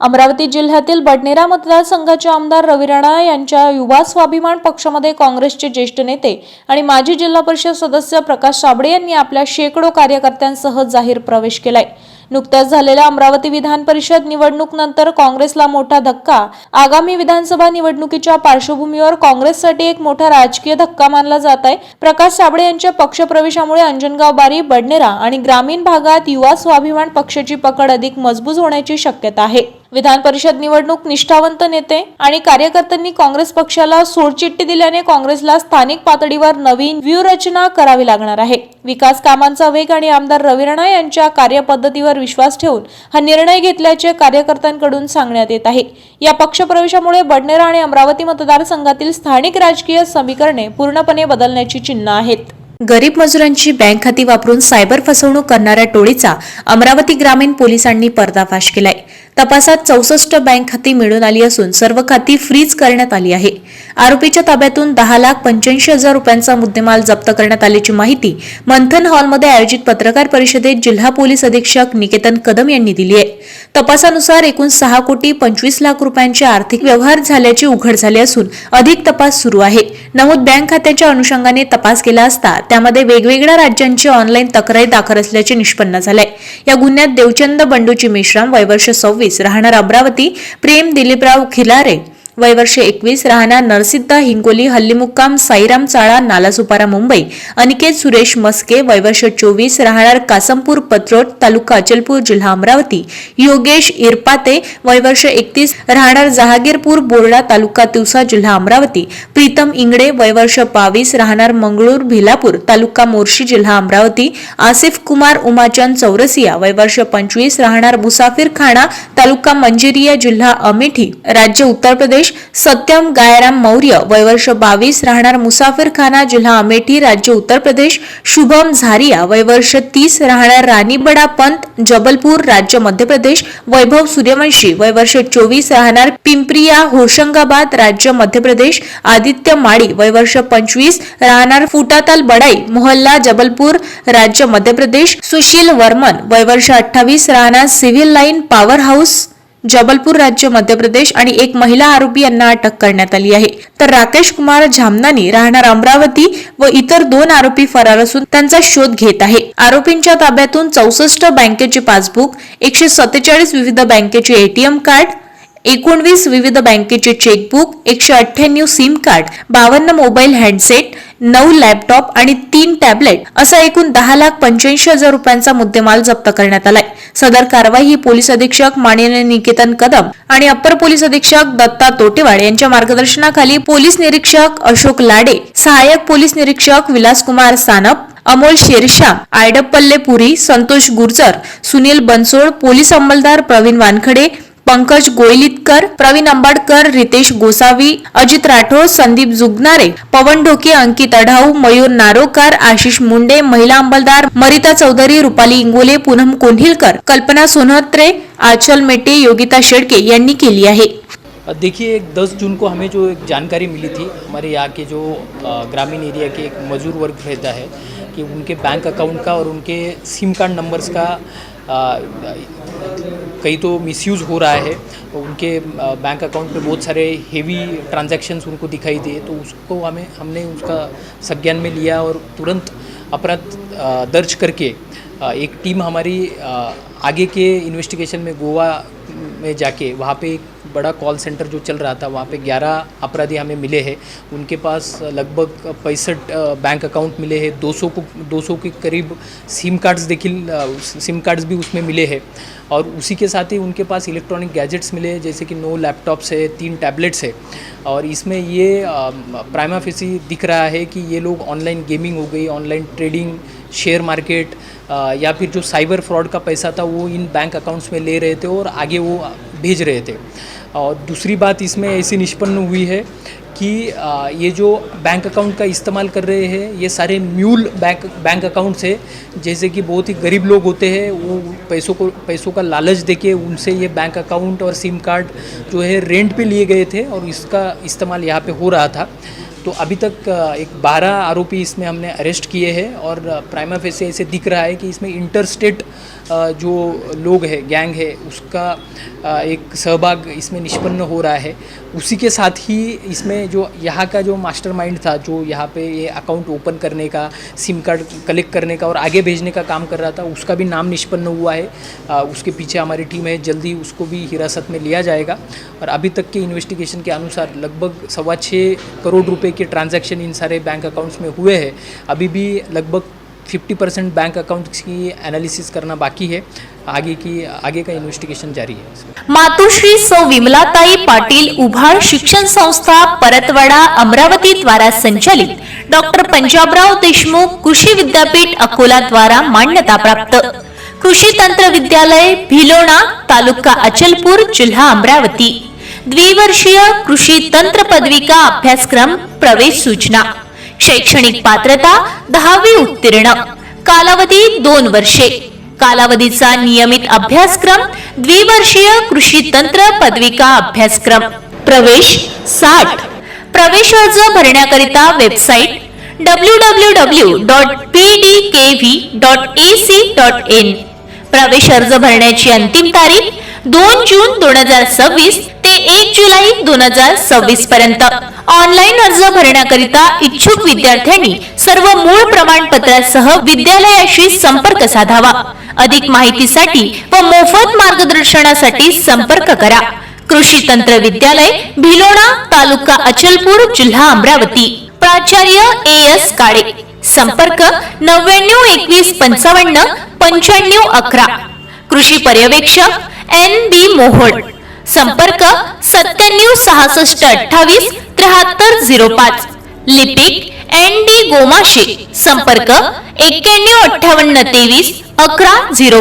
अमरावती जिल्ह्यातील बडनेरा मतदारसंघाचे आमदार रवी राणा यांच्या युवा स्वाभिमान पक्षामध्ये काँग्रेसचे ज्येष्ठ नेते आणि माजी जिल्हा परिषद सदस्य प्रकाश साबळे यांनी आपल्या शेकडो कार्यकर्त्यांसह जाहीर प्रवेश केलाय। नुकत्याच झालेल्या अमरावती विधान परिषद निवडणूकनंतर काँग्रेसला मोठा धक्का। आगामी विधानसभा निवडणुकीच्या पार्श्वभूमीवर काँग्रेससाठी एक मोठा राजकीय धक्का मानला जात आहे। प्रकाश साबळे यांच्या पक्षप्रवेशामुळे अंजनगाव बारी, बडनेरा आणि ग्रामीण भागात युवा स्वाभिमान पक्षाची पकड अधिक मजबूत होण्याची शक्यता आहे। विधान परिषद निवडणूक निष्ठावंत नेते आणि कार्यकर्त्यांनी काँग्रेस पक्षाला सोडचिठ्ठी दिल्याने काँग्रेसला स्थानिक पातळीवर नवीन व्यूहरचना करावी लागणार आहे। विकास कामांचा वेग आणि आमदार रवी राणा यांच्या कार्यपद्धतीवर विश्वास ठेवून हा निर्णय घेतल्याचे कार्यकर्त्यांकडून सांगण्यात येत आहे। या पक्षप्रवेशामुळे बडनेरा आणि अमरावती मतदारसंघातील स्थानिक राजकीय समीकरणे पूर्णपणे बदलण्याची चिन्ह आहेत। गरीब मजुरांची बँक खाती वापरून सायबर फसवणूक करणाऱ्या टोळीचा अमरावती ग्रामीण पोलिसांनी पर्दाफाश केलाय। तपासात 64 बँक खाती मिळून आली असून सर्व खाती फ्रीज करण्यात आली आहे। आरोपीच्या ताब्यातून 10,85,000 रुपयांचा मुद्देमाल जप्त करण्यात आल्याची माहिती मंथन हॉलमध्ये आयोजित पत्रकार परिषदेत जिल्हा पोलीस अधीक्षक निकेतन कदम यांनी दिली आहे। तपासानुसार एकूण 6,25,00,000 रुपयांचे आर्थिक व्यवहार झाल्याचे उघड झाले असून अधिक तपास सुरू आहे। नमूद बँक खात्याच्या अनुषंगाने तपास केला असता त्यामध्ये वेगवेगळ्या राज्यांची ऑनलाईन तक्रारी दाखल असल्याचे निष्पन्न झाले। या गुन्ह्यात देवचंद बंडूची मेश्राम वय वर्ष 26 राहणार अमरावती, प्रेम दिलीपराव खिलारे वय वर्ष 21 राहणार नरसिद्धा हिंगोली, हल्लीमुक्काम साईराम चाळा नालासुपारा मुंबई, अनिकेत सुरेश मस्के वय वर्ष 24 राहणार कासमपूर पत्रोट तालुका अचलपूर जिल्हा अमरावती, योगेश इरपाते वय वर्ष 31 राहणार जहागीरपूर बोर्डा तालुका तिवसा जिल्हा अमरावती, प्रीतम इंगडे वय वर्ष 22 राहणार मंगळूर भिलापूर तालुका मोर्शी जिल्हा अमरावती, आसिफ कुमार उमाचंद चौरसिया वय वर्ष 25 राहणार मुसाफिर खाना तालुका मंजिरिया जिल्हा अमेठी राज्य उत्तर प्रदेश, सत्यम गायराम मौर्य वय वर्ष 22 राहणार मुसाफिर खाना जिल्हा अमेठी राज्य उत्तर प्रदेश, शुभम झारिया वय वर्ष 30 राहणार रानीबडा पंत जबलपूर राज्य मध्य प्रदेश, वैभव सूर्यवंशी वय वर्ष 24 राहणार पिंपरिया होशंगाबाद राज्य मध्य प्रदेश, आदित्य माळी वय वर्ष 25 राहणार फुटाताल बडाई मोहल्ला जबलपूर राज्य मध्य प्रदेश, सुशील वर्मन वय वर्ष 28 राहणार civil line power house Jabalpur राज्य मध्य प्रदेश आणि एक महिला आरोपी यांना अटक करण्यात आली आहे। तर राकेश कुमार झामनानी राहणार अमरावती व इतर 2 आरोपी फरार असून त्यांचा शोध घेत आहे। आरोपींच्या ताब्यातून 64 बँकेचे पासबुक, 147 विविध बँकेचे एटीएम कार्ड, 19 विविध बँकेचे chequebook, 198 SIM card, 52 mobile handset, 9 laptop आणि 3 टॅबलेट असा एकूण 10,85,000 रुपयांचा मुद्देमाल जप्त करण्यात आलाय। सदर कारवाई ही पोलीस अधीक्षक माननीय निकेतन कदम आणि अप्पर पोलीस अधीक्षक दत्ता तोटेवाड यांच्या मार्गदर्शनाखाली पोलीस निरीक्षक अशोक लाडे, सहाय्यक पोलीस निरीक्षक विलासकुमार सानप, अमोल शेरशाह, आयडप्पल्ले पुरी, संतोष गुर्जर, सुनील बनसोड, पोलीस अंमलदार प्रवीण वानखडे, पंकज गोयलितकर, प्रवीण अंबाडकर, रितेश गोसावी, अजित राठोड, संदीप जुगनारे, पवन ढोके, अंकित अढाऊ, मयूर नारोकार, आशिष मुंडे, महिला अंमलदार मरिता चौधरी, रुपाली इंगोले, पूनम कोन्हिलकर, कल्पना सोनहत्रे, आचल मेटे, योगिता शेड़के यांनी केली आहे। देखिए 10 जून को हमें जो एक जानकारी मिली थी, हमारे यहाँ के जो ग्रामीण एरिया के एक मजदूर वर्ग रहता है कि उनके बैंक अकाउंट का और उनके सिम कार्ड नंबर्स का कहीं तो मिसयूज़ हो रहा है। उनके बैंक अकाउंट में बहुत सारे हेवी ट्रांजैक्शंस उनको दिखाई दिए, तो उसको हमने उसका संज्ञान में लिया और तुरंत अपराध दर्ज करके एक टीम हमारी आगे के इन्वेस्टिगेशन में गोवा में जाके वहाँ पे एक बड़ा कॉल सेंटर जो चल रहा था, वहाँ पे 11 अपराधी हमें मिले हैं। उनके पास लगभग 65 बैंक अकाउंट मिले हैं, 200 के करीब सिम कार्ड्स भी उसमें मिले हैं और उसी के साथ ही उनके पास इलेक्ट्रॉनिक गैजेट्स मिले हैं, जैसे कि 9 लैपटॉप्स है, 3 टैबलेट्स है। और इसमें ये प्राइमा फेसी दिख रहा है कि ये लोग ऑनलाइन गेमिंग हो गई, ऑनलाइन ट्रेडिंग, शेयर मार्केट या फिर जो साइबर फ्रॉड का पैसा था वो इन बैंक अकाउंट्स में ले रहे थे और आगे वो भेज रहे थे। और दूसरी बात इसमें ऐसी निष्पन्न हुई है कि ये जो बैंक अकाउंट का इस्तेमाल कर रहे हैं ये सारे म्यूल बैंक अकाउंट्स है, जैसे कि बहुत ही गरीब लोग होते हैं, वो पैसों का लालच देके उनसे ये बैंक अकाउंट और सिम कार्ड जो है रेंट पे लिए गए थे और इसका इस्तेमाल यहाँ पे हो रहा था। तो अभी तक एक 12 आरोपी इसमें हमने अरेस्ट किए हैं और प्राइमा फेसी ऐसे दिख रहा है कि इसमें इंटर स्टेट जो लोग हैं, गैंग है, उसका एक सहभाग इसमें निष्पन्न हो रहा है। उसी के साथ ही इसमें जो यहाँ का जो मास्टरमाइंड था, जो यहाँ पे ये अकाउंट ओपन करने का, सिम कार्ड कलेक्ट करने का और आगे भेजने का काम कर रहा था, उसका भी नाम निष्पन्न हुआ है। उसके पीछे हमारी टीम है, जल्दी उसको भी हिरासत में लिया जाएगा। और अभी तक के इन्वेस्टिगेशन के अनुसार लगभग 6.25 करोड़ रुपए के ट्रांजैक्शन इन सारे बैंक अकाउंट्स में हुए हैं। अभी भी लगभग 50% बैंक अकाउंट्स की एनालिसिस करना बाकी है। आगे का इन्वेस्टिगेशन जारी है। मातोश्री सौ विमलाताई पाटील उभार शिक्षण संस्था परतवाडा अमरावती द्वारा संचालित डॉक्टर पंजाबराव देशमुख कृषि विद्यापीठ अकोला द्वारा मान्यता प्राप्त कृषि तंत्र विद्यालय भिलोणा तालुका अचलपूर जिल्हा अमरावती द्विवर्षीय कृषि तंत्र पदविका अभ्यासक्रम प्रवेश सूचना शैक्षणिक पात्रता 10वी उत्तीर्ण कालावधी 2 वर्षे कालावधीचा नियमित अभ्यासक्रम द्विवर्षीय कृषी तंत्र पदविका अभ्यासक्रम प्रवेश 60 प्रवेश अर्ज भरण्याकरिता वेबसाईट www.pdkv.ac.in प्रवेश अर्ज भरण्याची अंतिम तारीख 2 जून 2026 ते 1 जुलै 2026 पर्यंत ऑनलाईन अर्ज भरण्याकरिता इच्छुक विद्यार्थ्यांनी सर्व मूळ प्रमाणपत्रासह विद्यालयाशी संपर्क साधावा। अधिक माहितीसाठी व मोफत मार्गदर्शनासाठी संपर्क करा। कृषी तंत्र विद्यालय भिलोणा तालुका अचलपूर जिल्हा अमरावती प्राचार्य एस काळे संपर्क 99 21 55 95 11 कृषी पर्यवेक्षक एन बी मोहोळ संपर्क 97 66 28 73 05 लिपिक एन डी गोमाशे संपर्क 91 58 23 11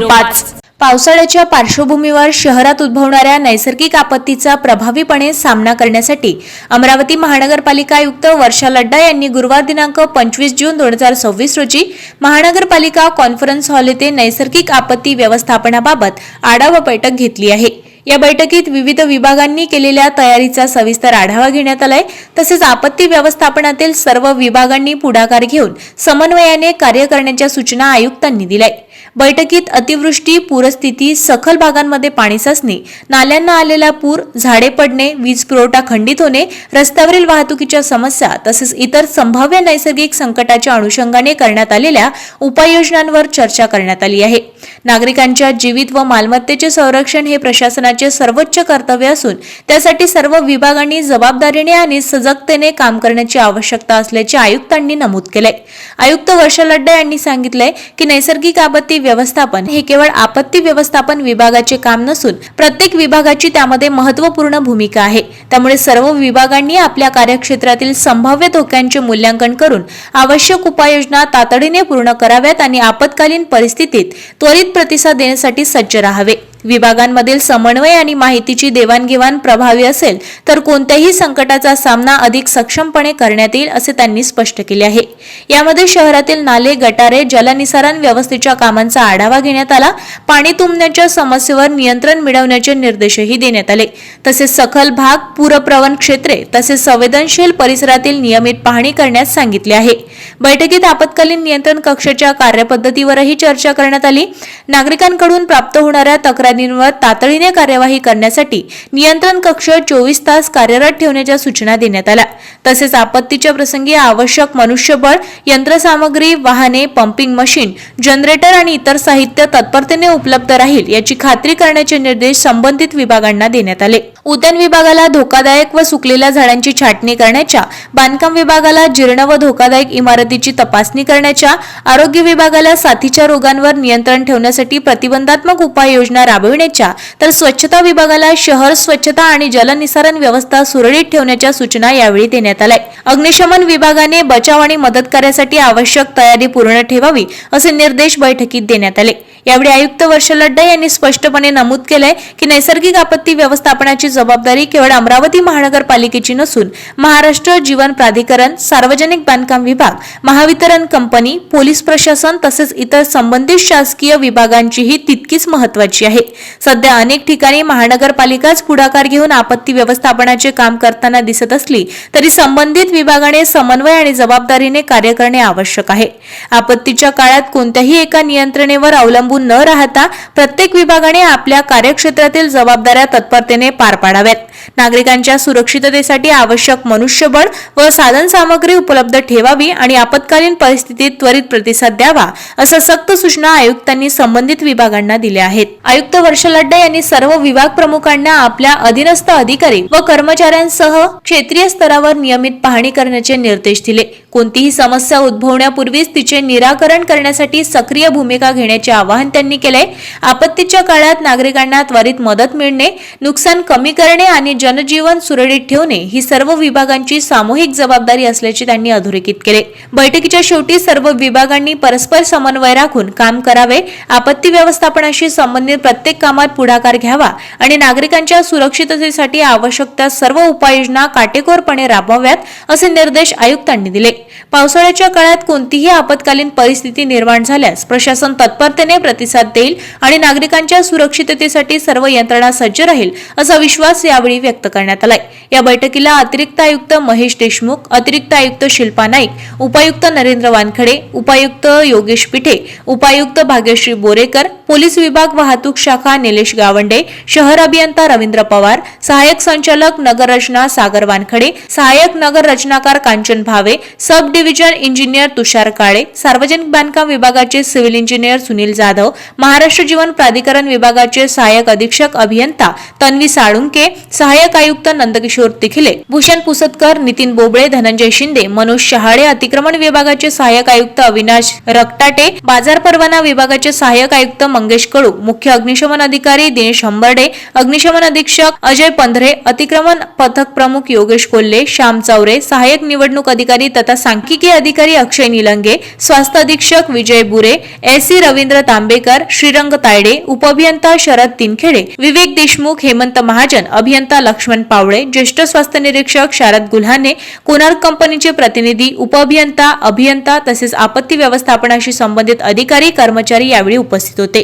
05। पावसाळ्याच्या पार्श्वभूमीवर शहरात उद्भवणाऱ्या नैसर्गिक आपत्तीचा प्रभावीपणे सामना करण्यासाठी अमरावती महानगरपालिका आयुक्त वर्षा लड्डा यांनी गुरुवार दिनांक 25 जून 2026 रोजी महानगरपालिका कॉन्फरन्स हॉल येथे नैसर्गिक आपत्ती व्यवस्थापनाबाबत आढावा बैठक घेतली आहे। या बैठकीत विविध विभागांनी केलेल्या तयारीचा सविस्तर आढावा घेण्यात आलाय। तसेच आपत्ती व्यवस्थापनातील सर्व विभागांनी पुढाकार घेऊन समन्वयाने कार्य करण्याच्या सूचना आयुक्तांनी दिल्या। बैठकीत अतिवृष्टी, पूरस्थिती, सखल भागांमध्ये पाणी साचणे, नाल्यांना आलेला पूर, झाडे पडणे, वीज पुरवठा खंडित होणे, रस्त्यावरील वाहतुकीच्या समस्या तसेच इतर संभाव्य नैसर्गिक संकटाच्या अनुषंगाने करण्यात आलेल्या उपाययोजनांवर चर्चा करण्यात आली आहे। नागरिकांच्या जीवित व मालमत्तेचे संरक्षण हे प्रशासनाचे सर्वोच्च कर्तव्य असून त्यासाठी सर्व विभागांनी जबाबदारीने आणि सजगतेने काम करण्याची आवश्यकता असल्याचे आयुक्तांनी नमूद केले। आयुक्त वर्षा लड्डा यांनी सांगितले की नैसर्गिक आपत्ती व्यवस्थापन हे केवळ आपत्ती व्यवस्थापन विभागाचे काम नसून प्रत्येक विभागाची त्यामध्ये महत्त्वपूर्ण भूमिका आहे। त्यामुळे सर्व विभागांनी आपल्या कार्यक्षेत्रातील संभाव्य धोक्यांचे मूल्यांकन करून आवश्यक उपाययोजना तातडीने पूर्ण कराव्यात आणि आपत्कालीन परिस्थितीत त्वरित प्रतिसाद देण्यासाठी सज्ज राहावे। विभागांमधील समन्वय आणि माहितीची देवाणघेवाण प्रभावी असेल तर कोणत्याही संकटाचा सामना अधिक सक्षमपणे करण्यात येईल असे त्यांनी स्पष्ट केले आहे। यामध्ये शहरातील नाले, गटारे, जलनिसारण व्यवस्थेच्या कामांचा आढावा घेण्यात आला। पाणी तुंबण्याच्या समस्येवर नियंत्रण मिळवण्याचे निर्देशही देण्यात आले। तसेच सखल भाग, पूरप्रवण क्षेत्रे तसेच संवेदनशील परिसरातील नियमित पाहणी करण्यास सांगितले आहे। बैठकीत आपत्कालीन नियंत्रण कक्षाच्या कार्यपद्धतीवरही चर्चा करण्यात आली। नागरिकांकडून प्राप्त होणाऱ्या तक्रारींवर तातडीने कार्यवाही करण्यासाठी नियंत्रण कक्ष 24 तास कार्यरत ठेवण्याच्या सूचना देण्यात आल्या। तसेच आपत्तीच्या प्रसंगी आवश्यक मनुष्यबळ, यंत्रसामग्री, वाहने, पंपिंग मशीन, जनरेटर आणि इतर साहित्य तत्परतेने उपलब्ध राहील याची खात्री करण्याचे निर्देश संबंधित विभागांना देण्यात आले। उद्यान विभागाला धोकादायक व सुकलेल्या झाडांची छाटणी करण्याच्या, बांधकाम विभागाला जीर्ण व धोकादायक इमारतीची तपासणी करण्याच्या, आरोग्य विभागाला साथीच्या रोगांवर नियंत्रण ठेवण्यासाठी प्रतिबंधात्मक उपाययोजना राबविण्याच्या, तर स्वच्छता विभागाला शहर स्वच्छता आणि जलनिसारण व्यवस्था सुरळीत ठेवण्याच्या सूचना यावेळी देण्यात आल्या। अग्निशमन विभागाने बचाव आणि मदत कार्यासाठी आवश्यक तयारी पूर्ण ठेवावी असे निर्देश बैठकीत देण्यात आले। यावेळी आयुक्त वर्षा लड्डा यांनी स्पष्टपणे नमूद केले की नैसर्गिक आपत्ती व्यवस्थापनाची जबाबदारी केवळ अमरावती महानगरपालिकेची नसून महाराष्ट्र जीवन प्राधिकरण, सार्वजनिक बांधकाम विभाग, महावितरण कंपनी, पोलीस प्रशासन तसेच इतर संबंधित शासकीय विभागांचीही तितकीच महत्त्वाची आहे। सध्या अनेक ठिकाणी महानगरपालिकाच पुढाकार घेऊन आपत्ती व्यवस्थापनाचे काम करताना दिसत असली तरी संबंधित विभागाने समन्वय आणि जबाबदारीने कार्य करणे आवश्यक आहे। आपत्तीच्या काळात कोणत्याही एका नियंत्रणेवर अवलंबून अवलंबून न राहता प्रत्येक विभागाने आपल्या कार्यक्षेत्रातील जबाबदाऱ्या तत्परतेने पार पाडाव्यात. नागरिकांच्या सुरक्षिततेसाठी आवश्यक मनुष्यबळ व साधन सामग्री उपलब्ध ठेवावी आणि आपत्कालीन परिस्थितीत त्वरित प्रतिसाद द्यावा, अशा सक्त सूचना आयुक्तांनी संबंधित विभागांना दिल्या आहेत. आयुक्त वर्षा लड्डा यांनी सर्व विभाग प्रमुखांना आपल्या अधीनस्थ अधिकारी व कर्मचाऱ्यांसह क्षेत्रीय स्तरावर नियमित पाहणी करण्याचे निर्देश दिले. कोणतीही समस्या उद्भवण्यापूर्वीच तिचे निराकरण करण्यासाठी सक्रिय भूमिका घेण्याचे आवाहन त्यांनी केले. आपत्तीच्या काळात नागरिकांना त्वरित मदत मिळणे, नुकसान कमी करणे आणि जनजीवन सुरळीत ठेवणे ही सर्व विभागांची सामूहिक जबाबदारी असल्याचे त्यांनी अधोरेखित केले. बैठकीच्या शेवटी सर्व विभागांनी परस्पर समन्वय राखून काम करावे, आपत्ती व्यवस्थापनाशी संबंधित प्रत्येक कामात पुढाकार घ्यावा आणि नागरिकांच्या सुरक्षिततेसाठी आवश्यक त्या सर्व उपाययोजना काटेकोरपणे राबवाव्यात, असे निर्देश आयुक्तांनी दिले. पावसाळ्याच्या काळात कोणतीही आपत्कालीन परिस्थिती निर्माण झाल्यास प्रशासन तत्परतेने प्रतिसाद देईल आणि नागरिकांच्या सुरक्षिततेसाठी सर्व यंत्रणा सज्ज राहील, असा विश्वास यावेळी व्यक्त करण्यात आलाय. या बैठकीला अतिरिक्त आयुक्त महेश देशमुख, अतिरिक्त आयुक्त शिल्पा नाईक, उपायुक्त नरेंद्र वानखडे, उपायुक्त योगेश पिठे, उपायुक्त भाग्यश्री बोरेकर, पोलीस विभाग वाहतूक शाखा निलेश गावंडे, शहर अभियंता रवींद्र पवार, सहाय्यक संचालक नगर रचना सागर वानखडे, सहाय्यक नगर रचनाकार कांचन भावे, सब डिव्हिजन इंजिनियर तुषार काळे, सार्वजनिक बांधकाम विभागाचे सिव्हिल इंजिनियर सुनील जाधव, महाराष्ट्र जीवन प्राधिकरण विभागाचे सहाय्यक अधीक्षक अभियंता तन्वी साळुंके, सहाय्यक आयुक्त नंदकिशोर तिखिले, भूषण पुसतकर, नितीन बोबळे, धनंजय शिंदे, मनोज शहाळे, अतिक्रमण विभागाचे सहाय्यक आयुक्त अविनाश रक्टाटे, बाजार परवाना विभागाचे सहाय्यक आयुक्त मंगेश कडू, मुख्य अग्निशमन अधिकारी दिनेश हंबर्डे, अग्निशमन अधीक्षक अजय पंधरे, अतिक्रमण पथक प्रमुख योगेश कोल्हे, श्याम चौरे, सहाय्यक निवडणूक अधिकारी तथा सांख्यिकी अधिकारी अक्षय निलंगे, स्वास्थ्य अधीक्षक विजय बुरे, एसी रवींद्र तांबेकर, श्रीरंग तायडे, उपअभियंता शरद तिनखेडे, विवेक देशमुख, हेमंत महाजन, अभियंता लक्ष्मण पावळे, ज्येष्ठ स्वास्थ्य निरीक्षक शारद गुल्हाने, कोणार्क कंपनीचे प्रतिनिधी, उपअभियंता, अभियंता तसेच आपत्ती व्यवस्थापनाशी संबंधित अधिकारी कर्मचारी यावेळी उपस्थित होते.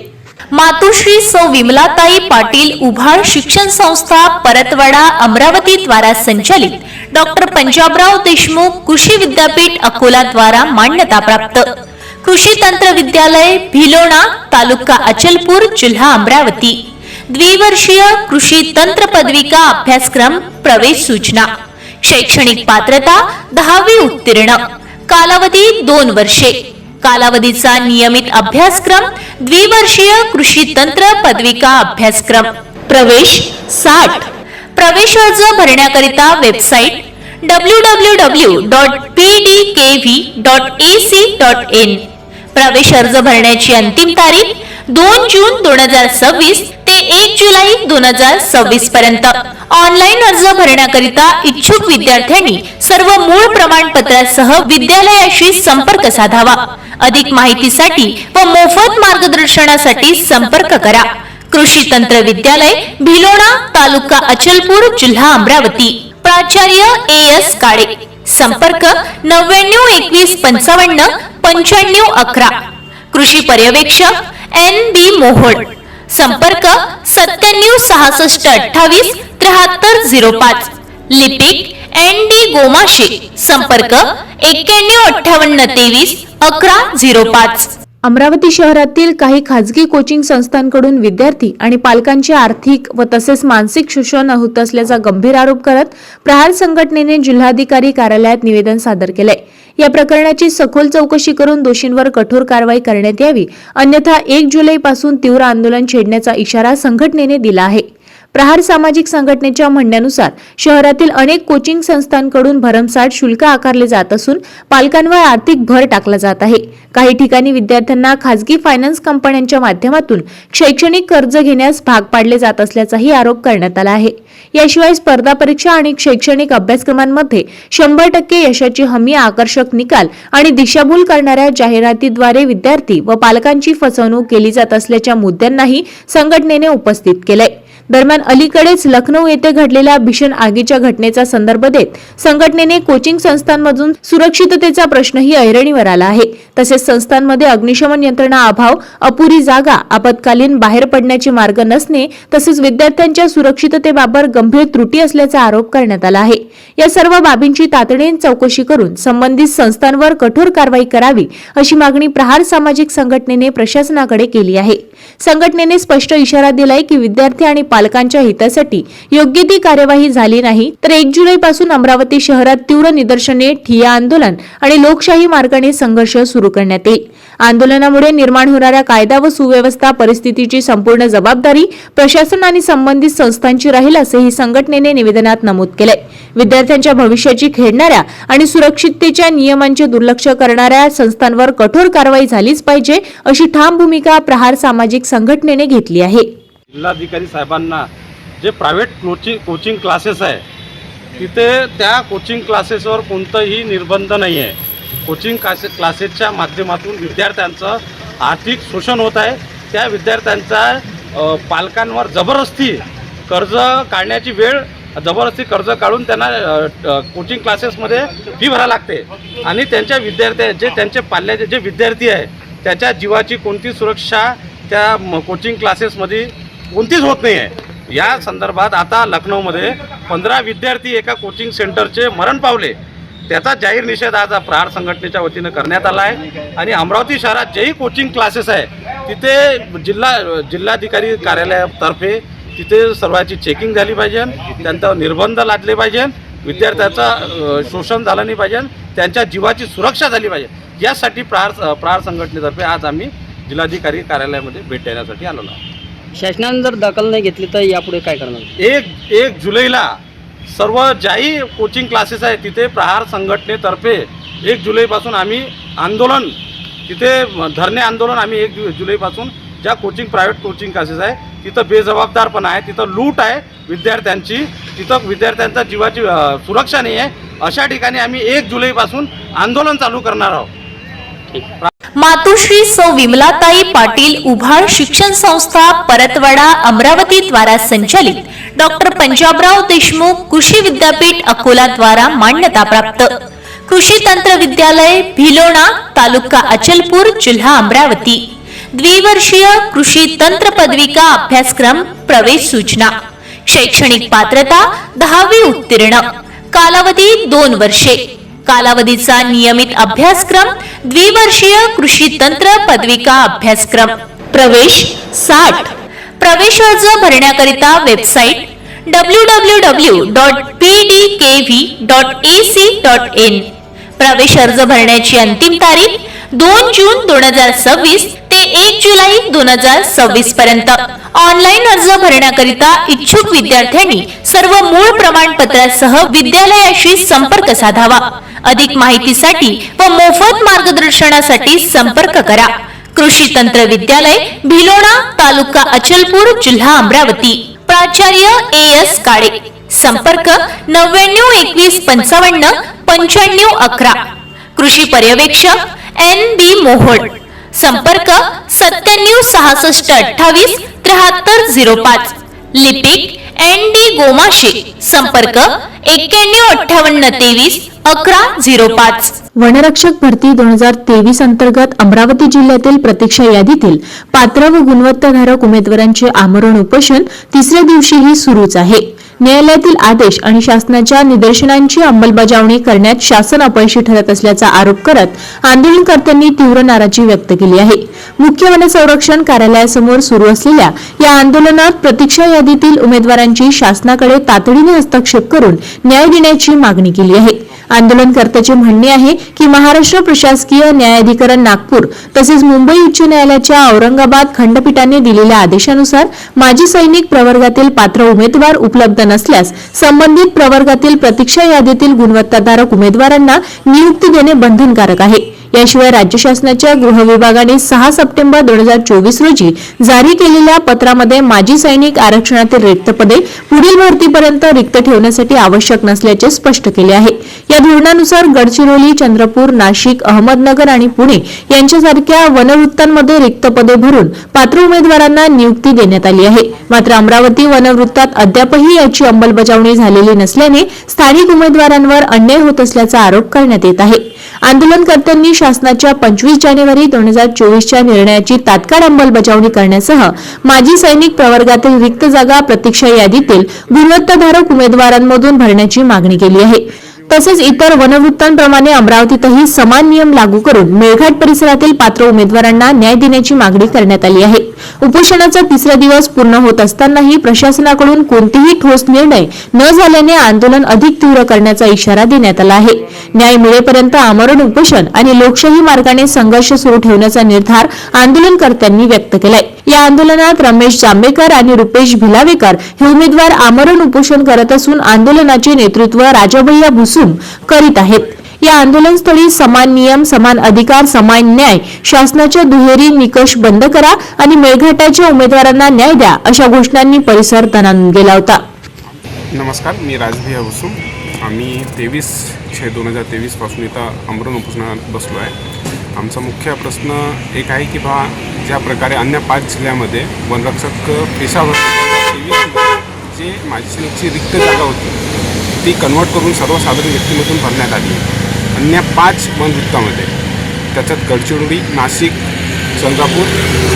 मातोश्री सौ विमलाताई पाटील उभाळ शिक्षण संस्था परतवाडा अमरावती द्वारा संचालित डॉक्टर पंजाबराव देशमुख कृषि विद्यापीठ अकोला द्वारा मान्यता प्राप्त कृषि तंत्र विद्यालय भिलोणा तालुका अचलपूर जिल्हा अमरावती द्विवर्षीय कृषि तंत्र पदविका अभ्यासक्रम प्रवेश सूचना शैक्षणिक पात्रता 10वी उत्तीर्ण कालावधी 2 वर्षे कालावधीचा नियमित अभ्यासक्रम द्विवर्षीय कृषि तंत्र पदविका अभ्यासक्रम प्रवेश 60 प्रवेश अर्ज भरण्याकरिता वेबसाइट www.pdkv.ac.in प्रवेश अर्ज भरण्याची अंतिम तारीख 2 जून 2026 ते 1 जुलै 2026 पर्यंत. ऑनलाईन अर्ज भरण्याकरिता इच्छुक विद्यार्थ्यांनी सर्व मूळ प्रमाणपत्रासह विद्यालयाशी संपर्क साधावा. अधिक माहितीसाठी व मोफत मार्गदर्शनासाठी संपर्क करा. कृषि तंत्र विद्यालय भिलोणा तालुका अचलपूर जिल्हा अमरावती. प्राचार्य एस काळे. संपर्क 9921559511. कृषि पर्यवेक्षक एन बी मोहोळ. संपर्क 9766287305. लिपिक एन डी गोमाशे. संपर्क 9158231105. अमरावती शहरातील काही खाजगी कोचिंग संस्थांकडून विद्यार्थी आणि पालकांचे आर्थिक व तसेच मानसिक शोषण होत असल्याचा गंभीर आरोप करत प्रहार संघटनेने जिल्हाधिकारी कार्यालयात निवेदन सादर केलंय. या प्रकरणाची सखोल चौकशी करून दोषींवर कठोर कारवाई करण्यात यावी, अन्यथा 1 जुलैपासून तीव्र आंदोलन छेडण्याचा इशारा संघटनेने दिला आहे. प्रहार सामाजिक संघटनेच्या म्हणण्यानुसार शहरातील अनेक कोचिंग संस्थांकडून भरमसाठ शुल्क आकारले जात असून पालकांवर आर्थिक भर टाकला जात आहे. काही ठिकाणी विद्यार्थ्यांना खासगी फायनान्स कंपन्यांच्या माध्यमातून शैक्षणिक कर्ज घेण्यास भाग पाडले जात असल्याचाही आरोप करण्यात आला आहे. याशिवाय स्पर्धा परीक्षा आणि शैक्षणिक अभ्यासक्रमांमध्ये 100% यशाची हमी, आकर्षक निकाल आणि दिशाभूल करणाऱ्या जाहिरातीद्वारे विद्यार्थी व पालकांची फसवणूक केली जात असल्याच्या मुद्द्यांनाही संघटनेने उपस्थित केलंय. दरम्यान अलीकडेच लखनौ येथे घडलेल्या भीषण आगीच्या घटनेचा संदर्भ देत संघटनेने कोचिंग संस्थांमधून सुरक्षिततेचा प्रश्नही ऐरणीवर आला आहे. तसेच संस्थांमध्ये अग्निशमन यंत्रणा अभाव, अपुरी जागा, आपत्कालीन बाहेर पडण्याचे मार्ग नसणे तसेच विद्यार्थ्यांच्या सुरक्षिततेबाबत गंभीर त्रुटी असल्याचा आरोप करण्यात आला आहे. या सर्व बाबींची तातडीने चौकशी करून संबंधित संस्थांवर कठोर कारवाई करावी अशी मागणी प्रहार सामाजिक संघटनेने प्रशासनाकडे केली आहे. संघटनेने स्पष्ट इशारा दिलाय की विद्यार्थी आणि पालकांच्या हितासाठी योग्य ती कार्यवाही झाली नाही तर 1 जुलैपासून अमरावती शहरात तीव्र निदर्शने, ठिय्या आंदोलन आणि लोकशाही मार्गाने संघर्ष सुरू करण्यात येईल. आंदोलनामुळे निर्माण होणाऱ्या कायदा व सुव्यवस्था परिस्थितीची संपूर्ण जबाबदारी प्रशासन आणि संबंधित संस्थांची राहील असेही संघटनेने निवेदनात नमूद केले. विद्यार्थ्यांच्या भविष्याची खेळणाऱ्या आणि सुरक्षिततेच्या नियमांचे दुर्लक्ष करणाऱ्या संस्थांवर कठोर कारवाई झालीच पाहिजे अशी ठाम भूमिका प्रहार सामाजिक संघटनेने घेतली आहे. जिल्हाधिकारी साहेबांना जे प्रायव्हेट कोचिंग क्लासेस आहे तिथे त्या कोचिंग क्लासेसवर कोणताही निर्बंध नाही आहे. कोचिंग क्लासेसच्या माध्यमातून विद्यार्थ्यांचं आर्थिक शोषण होत आहे. त्या विद्यार्थ्यांचा पालकांवर जबरदस्ती कर्ज काढण्याची वेळ, जबरदस्ती कर्ज काढून त्यांना कोचिंग क्लासेसमध्ये फी भरावी लागते आणि त्यांच्या त्यांचे पाल्याचे जे विद्यार्थी आहे त्याच्या जीवाची कोणती सुरक्षा त्या कोचिंग क्लासेसमध्ये कोणतीच होत नाही आहे. या संदर्भात आता लखनौमध्ये 15 विद्यार्थी एका कोचिंग सेंटरचे मरण पावले. त्याचा जाहीर निषेध आज प्रहार संघटनेच्या वतीनं करण्यात आला आहे आणि अमरावती शहरात जेही कोचिंग क्लासेस आहे तिथे जिल्हाधिकारी कार्यालयातर्फे तिथे सर्वांची चेकिंग झाली पाहिजे, त्यांच्यावर निर्बंध लादले पाहिजे, विद्यार्थ्याचं शोषण झालं नाही पाहिजे, त्यांच्या जीवाची सुरक्षा झाली पाहिजे. यासाठी प्रहार संघटनेतर्फे आज आम्ही जिल्हाधिकारी कार्यालयामध्ये भेट देण्यासाठी आलेलो आहोत. शासनाने जर दखल नाही घेतली तर यापुढे काय करणार? 1 जुलैला सर्व ज्याही कोचिंग क्लासेस आहे तिथे प्रहार संघटनेतर्फे 1 जुलैपासून आम्ही आंदोलन, तिथे धरणे आंदोलन आम्ही 1 जुलैपासून ज्या प्रायव्हेट कोचिंग क्लासेस आहे तिथं बेजबाबदारपणा आहे, तिथं लूट आहे विद्यार्थ्यांची, तिथं विद्यार्थ्यांच्या जीवाची सुरक्षा नाही आहे, अशा ठिकाणी आम्ही 1 जुलैपासून आंदोलन चालू करणार आहोत. मातोश्री सौ विमलाताई पाटील उभाळ शिक्षण संस्था परतवाडा अमरावती द्वारा संचालित डॉक्टर पंजाबराव देशमुख कृषी विद्यापीठ अकोला द्वारा मान्यता प्राप्त कृषी तंत्र विद्यालय भिलोणा तालुका अचलपूर जिल्हा अमरावती द्विवर्षीय कृषी तंत्र पदविका अभ्यासक्रम प्रवेश सूचना शैक्षणिक पात्रता 10वी उत्तीर्ण कालावधी 2 वर्षे कालावधीचा नियमित अभ्यासक्रम द्विवर्षीय कृषी तंत्र पदविका अभ्यासक्रम प्रवेश 60 प्रवेश अर्ज भरण्याकरिता वेबसाईट www.pdkv.ac.in प्रवेश अर्ज भरण्याची अंतिम तारीख 2 जून 2026 ते 1 जुलै 2026 पर्यंत. ऑनलाईन अर्ज भरण्याकरिता इच्छुक विद्यार्थ्यांनी सर्व मूळ प्रमाणपत्रासह विद्यालयाशी संपर्क साधावा. अधिक माहितीसाठी व मोफत मार्गदर्शनासाठी संपर्क करा. कृषी तंत्र विद्यालय भिलोणा तालुका अचलपूर जिल्हा अमरावती. प्राचार्य AS काळे. संपर्क 992155 9511. कृषी पर्यवेक्षक NB मोहोळ. संपर्क 976628 7305. लिपिक ND गोमाशे. संपर्क 915823 1105. वनरक्षक भरती 2023 अंतर्गत अमरावती जिल्ह्यातील प्रतीक्षा यादीतील पात्र व गुणवत्ताधारक उमेदवारांचे आमरण उपोषण 3ऱ्या दिवशीही सुरूच आहे. न्यायालयातील आदेश आणि शासनाच्या निदर्शनांची अंमलबजावणी करण्यात शासन अपयशी ठरत असल्याचा आरोप करत आंदोलनकर्त्यांनी तीव्र नाराजी व्यक्त केली आहे. मुख्य वनसंरक्षण कार्यालयासमोर सुरू असलेल्या या आंदोलनात प्रतीक्षा यादीतील उमेदवारांची शासनाकडे तातडीने हस्तक्षेप करून न्याय देण्याची मागणी केली आहे. आंदोलनकर्त्याचे म्हणणे आहे की महाराष्ट्र प्रशासकीय न्यायाधिकरण नागपूर तसेच मुंबई उच्च न्यायालयाच्या औरंगाबाद खंडपीठाने दिलेल्या आदेशानुसार माजी सैनिक प्रवर्गातील पात्र उमेदवार उपलब्ध नसल्यास संबंधित प्रवर्गातील प्रतीक्षा यादीतील गुणवत्ताधारक उमेदवारांना नियुक्ती देणे बंधनकारक आहे. याशिवाय राज्य शासनाच्या गृह विभागाने 6 सप्टेंबर 2024 रोजी जारी केलेल्या पत्रामध्ये माजी सैनिक आरक्षणातील रिक्त पदे पुढील भरतीपर्यंत रिक्त ठेवण्यासाठी आवश्यक नसल्याचे स्पष्ट केले आहे. या धोरणानुसार गडचिरोली, चंद्रपूर, नाशिक, अहमदनगर आणि पुणे यांच्यासारख्या वनवृत्तांमध्ये रिक्त पदे भरून पात्र उमेदवारांना नियुक्ती देण्यात आली आहे. मात्र अमरावती वनवृत्तात अद्यापही याची अंमलबजावणी झालेली नसल्याने स्थानिक उमेदवारांवर अन्याय होत असल्याचा आरोप करण्यात येत आहे. आंदोलनकर्त्यांनी शासनाच्या 25 जानेवारी 2024च्या निर्णयाची तात्काळ अंमलबजावणी करण्यासह माजी सैनिक प्रवर्गातील रिक्त जागा प्रतीक्षा यादीतील गुणवत्ताधारक उमेदवारांमधून भरण्याची मागणी केली आहे. तसेच इतर वनवृत्तांप्रमाणे अमरावतीतही समान नियम लागू करून मेळघाट परिसरातील पात्र उमेदवारांना न्याय देण्याची मागणी करण्यात आली आहे. उपोषणाचा 3रा दिवस पूर्ण होत असतानाही प्रशासनाकडून कोणतेही ठोस निर्णय न झाल्याने आंदोलन अधिक तीव्र करण्याचा इशारा देण्यात आला आहे. न्याय मिळेपर्यंत आमरण उपोषण आणि लोकशाही मार्गाने संघर्ष सुरू ठेवण्याचा निर्धार आंदोलनकर्त्यांनी व्यक्त केलाय. या आंदोलनात रमेश जांभेकर आणि रुपेश भिलावेकर हे उमेदवार आमरण उपोषण करत असून आंदोलनाचे नेतृत्व राजाभैया भुसुम करीत आहेत. या आंदोलनस्थळी समान नियम, समान अधिकार, समान न्याय, शासनाच्या दुहेरी निकष बंद करा आणि मेळघाटाच्या उमेदवारांना न्याय द्या अशा घोषणांनी परिसर दणाणून गेला होता. नमस्कार, मी राजभैया भुसुम. आम्ही 23/6/2023 पासून इथं आमरण उपोषणात बसलो आहे. आमचा मुख्य प्रश्न एक आहे की ज्या प्रकारे अन्य 5 जिल्ह्यामध्ये वनरक्षक पेशावर 23 जे माजी सैनिकची रिक्त जागा होती ती कन्वर्ट करून सर्वसाधारण व्यक्तीमधून भरण्यात आली. अन्य 5 वनवृत्तामध्ये त्याच्यात गडचिरोली, नाशिक, चंद्रपूर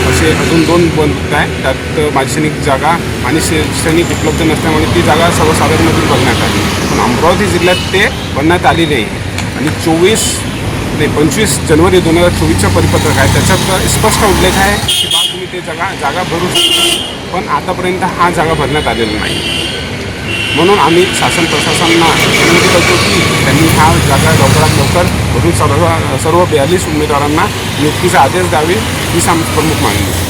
असे अजून 2 वनवृत्त आहे. त्यात माजी सैनिक जागा आणि सैनिक उपलब्ध नसल्यामुळे ती जागा सर्वसाधारणमधून भरण्यात आली. पण अमरावती जिल्ह्यात ते भरण्यात आलेले आहे आणि 25 जानेवारी 2024चं परिपत्रक आहे. त्याच्यात स्पष्ट उल्लेख आहे की तुम्ही ते जागा भरू शकता, पण आतापर्यंत हा जागा भरण्यात आलेला नाही. म्हणून आम्ही शासन प्रशासनाला विनंती करतो की त्यांनी हा जागा लवकरात लवकर भरून सर्व 42 उमेदवारांना नियुक्तीचा आदेश द्यावे हीच आमची प्रमुख मागणी आहे.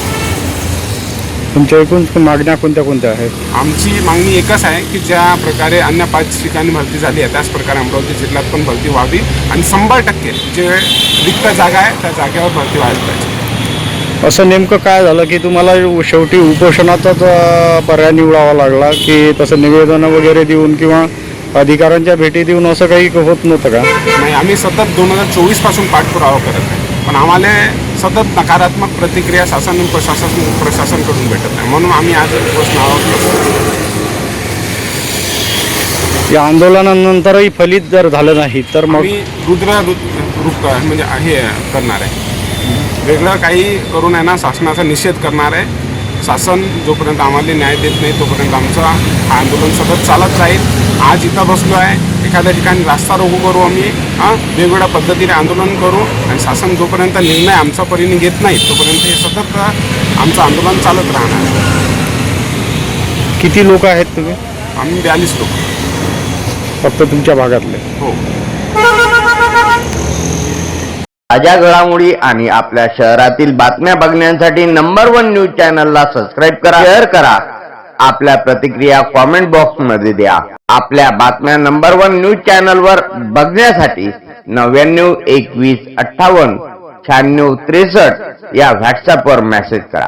तुमच्या एकूण मागण्या कोणत्या कोणत्या आहेत? आमची मागणी एकच आहे की ज्या प्रकारे अन्य 5 ठिकाणी भरती झाली आहे त्याच प्रकारे अमरावती जिल्ह्यात पण भरती व्हावी आणि 100% जे रिक्त जागा आहे त्या जागेवर भरती व्हायला पाहिजे. असं नेमकं काय झालं की तुम्हाला शेवटी उपोषणाचाच पर्याय निवडावा लागला की तसं निवेदनं वगैरे देऊन किंवा अधिकाऱ्यांच्या भेटी देऊन असं काही होत नव्हतं का? नाही, आम्ही सतत 2024 पासून पाठपुरावा करत आहे, पण आम्हाला सतत नकारात्मक प्रतिक्रिया प्रशासनकडून भेटत नाही. म्हणून आम्ही आज उपोषणावर या आंदोलनानंतरही फलित जर झालं नाही तर मग आम्ही रूप म्हणजे हे करणार आहे. वेगळं काही करून आहे ना शासनाचा निषेध करणार आहे. शासन जोपर्यंत आम्हाला न्याय देत नाही तोपर्यंत आमचं हा आंदोलन सतत चालत राहील. आज इथं बसलो आहे, एखाद्या ठिकाणी रास्ता रोको करू, आम्ही वेगवेगळ्या पद्धतीने आंदोलन करू आणि शासन जोपर्यंत निर्णय आमच्या परीने घेत नाही तोपर्यंत हे सतत आमचं आंदोलन चालत राहणार आहे. किती लोक आहेत तुम्ही? आम्ही 42 लोक फक्त तुमच्या भागातले? हो. ताज्या घडामोडी आणि आपल्या शहरातील बातम्या बघण्यासाठी नंबर 1 न्यूज चॅनलला सबस्क्राईब करा, शेअर करा. आपल्या प्रतिक्रिया कॉमेंट बॉक्स मध्ये द्या. आपल्या बातम्या नंबर 1 न्यूज चॅनलवर बघण्यासाठी 99 21 58 96 63 या व्हॉट्सअपवर मेसेज करा.